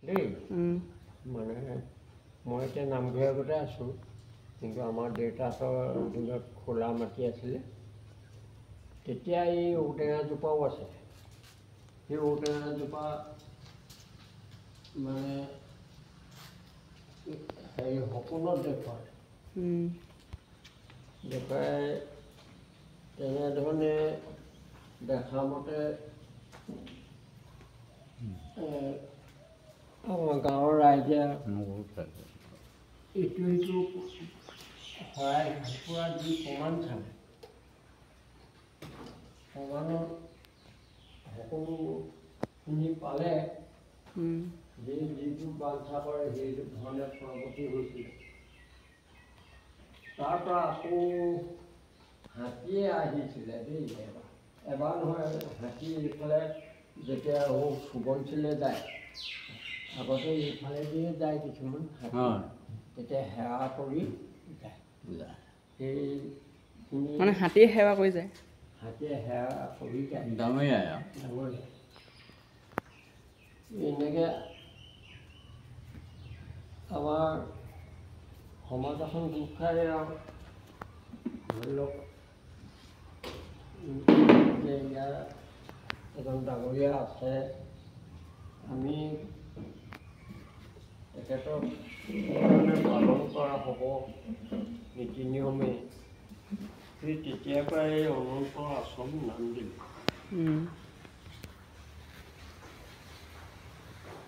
দেই মানে মই এতিয়া নামঘৰ আগতে আছোঁ কিন্তু আমাৰ দেউতাহঁতৰ দিনত খোলা মাটি আছিলে তেতিয়া এই ঔটেঙাজোপাও আছে সেই ঔটেঙাজোপা মানে হেৰি সপোনত দেখুৱাই তেনেধৰণে দেখা মতে আমাৰ গাঁৱৰ ৰাইজে ইটো সিটো শৰাই ঢাকুৰা দি প্ৰমাণ চালে প্ৰমাণত সকলোখিনি পালে যে যিটো বাঞ্ছা কৰে সেইটো ধৰণে ফলৱতী হৈছিলে তাৰ পৰা আকৌ হাতীয়ে আহিছিলে দেই এবাৰ নহয় হাতী এইফালে যেতিয়া সোৱণশিলে যায় আগতে এইফালে দিয়ে যায় কিছুমান হাতী তেতিয়া সেৱা কৰি যায় সেইখিনি মানে হাতীয়ে সেৱা কৰি যায় হাতীয়ে সেৱা কৰি যায় ডাঙৰীয়া এনেকৈ আমাৰ সমাজ এখন গোট খাই আৰু ধৰি লওক যে ইয়াৰ এজন ডাঙৰীয়া আছে আমি তেখেতক পালন কৰা হ'ব নীতি নিয়মে সেই তেতিয়াৰ পৰাই এই অনন্ত আশ্ৰম নাম দিলোঁ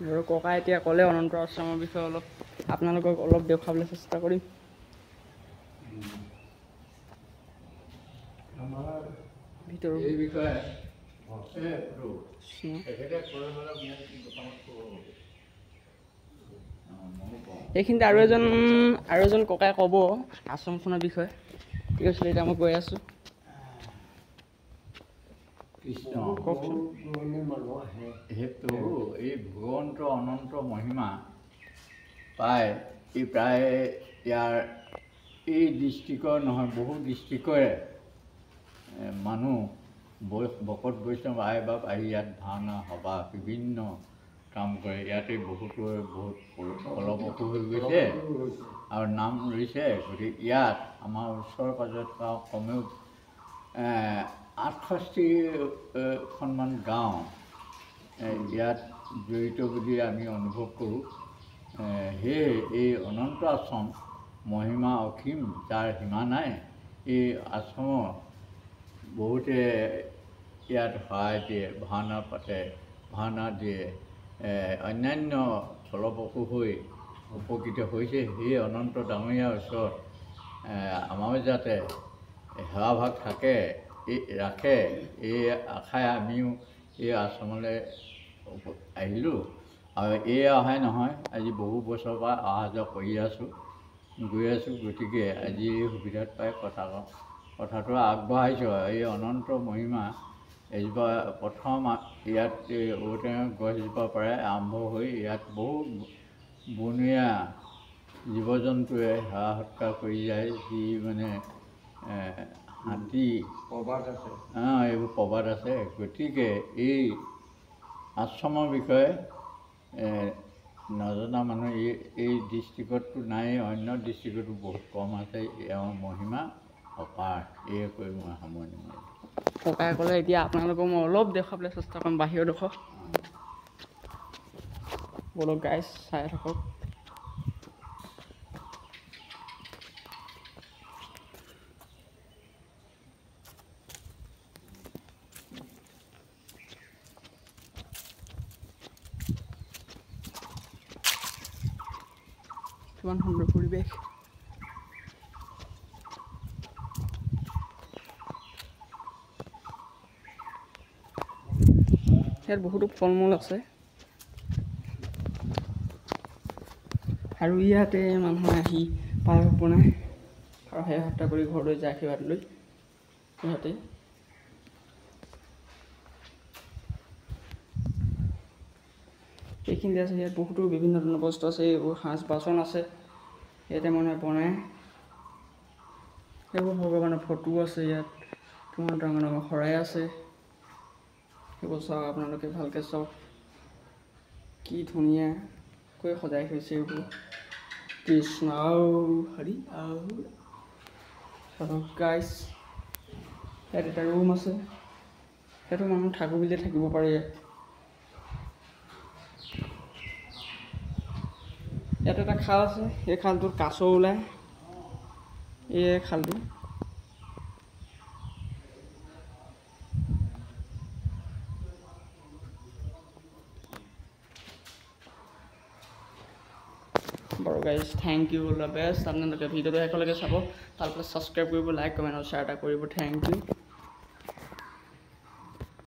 আৰু ককা এতিয়া ক'লে অনন্ত আশ্ৰমৰ বিষয়ে অলপ আপোনালোকক অলপ দেখুৱাবলৈ চেষ্টা কৰিম আমাৰ ভিতৰৰ এই বিষয়ে এইখিনিতে আৰু এজন ককাই ক'ব আশ্ৰমখনৰ বিষয়ে কি কৈছিলে এতিয়া মই কৈ আছোঁ কৃষ্ণ কওকচোন সেইটো এই ভগৱন্ত অনন্ত মহিমা পাই এই প্ৰায় ইয়াৰ এই ডিষ্ট্ৰিক্টৰ নহয় বহু ডিষ্ট্ৰিক্টৰে মানুহ ভকত বৈষ্ণৱ আই বাপ আহি ইয়াত ভাওনা সভা বিভিন্ন কাম কৰে ইয়াতে বহুতৰে বহুত ফলপ্ৰসূ হৈ গৈছে আৰু নাম লৈছে গতিকে ইয়াত আমাৰ ওচৰ পাজৰত থকা কমেও 68খনমান গাঁও ইয়াত জড়িত বুলি আমি অনুভৱ কৰোঁ সেয়ে এই অনন্ত আশ্ৰম মহিমা অসীম যাৰ সীমা নাই এই আশ্ৰমৰ বহুতে ইয়াত সহায় দিয়ে ভাওনা পাতে ভাওনা দিয়ে অন্যান্য ফলপ্ৰসূ হৈ উপকৃত হৈছে সেই অনন্ত ডাঙৰীয়াৰ ওচৰত আমাৰ যাতে সেৱাভাগ থাকে ৰাখে এই আশাই আমিও এই আশ্ৰমলৈ আহিলোঁ আৰু এই অহাই নহয় আজি বহু বছৰৰ পৰা অহা যোৱা কৰি আছোঁ গৈ আছোঁ গতিকে আজি এই সুবিধাত পাই কথাটো আগবঢ়াইছোঁ এই অনন্ত মহিমা এজোপা প্ৰথম ইয়াত ঔটেঙা গছজোপাৰ পৰাই আৰম্ভ হৈ ইয়াত বহু বনৰীয়া জীৱ জন্তুৱে সেৱা সৎকাৰ কৰি যায় যি মানে হাতী প্ৰবাদ আছে এইবোৰ প্ৰবাদ আছে গতিকে এই আশ্ৰমৰ বিষয়ে নজনা মানুহ এই ডিষ্ট্ৰিক্টততো নাই অন্য ডিষ্ট্ৰিক্টতো বহুত কম আছে এওঁৰ মহিমা অপাৰ এয়ে কৈ মই সামৰণি মাৰিলোঁ ককাই ক'লে এতিয়া আপোনালোকক মই অলপ দেখুৱাবলৈ চেষ্টা কৰিম বাহিৰৰ ডোখৰ বলক গাইজ চাই থাকক কিমান সুন্দৰ পৰিৱেশ ইয়াত বহুতো ফল মূল আছে আৰু ইয়াতে মানুহে আহি পায়স বনায় আৰু সেৱা সৎকাৰ কৰি ঘৰলৈ যায় আশীৰ্বাদ লৈ ইয়াতে এইখিনিতে আছে ইয়াত বহুতো বিভিন্ন ধৰণৰ বস্তু আছে এইবোৰ সাজ বাচন আছে ইয়াতে মানুহে বনায় এইবোৰ ভগৱানৰ ফটো আছে ইয়াত কিমান ডাঙৰ ডাঙৰ শৰাই আছে সেইবোৰ চাওক আপোনালোকে ভালকৈ চাওক কি ধুনীয়া কৈ সজাই থৈছে এইবোৰ কৃষ্ণ হৰি গাইছ ইয়াত এটা ৰুম আছে সেইটো মানুহ থাকোঁ বুলিয়ে থাকিব পাৰে ইয়াত এটা খাল আছে এই খালটোত কাছ ওলায় এই খালটো বাৰু guys thank you all the best আপোনালোকে ভিডিঅ'টো শেষলৈকে চাব তাৰপিছত ছাবস্ক্ৰাইব কৰিব লাইক কমেণ্ট আৰু শ্বেয়াৰ এটা কৰিব থেংক ইউ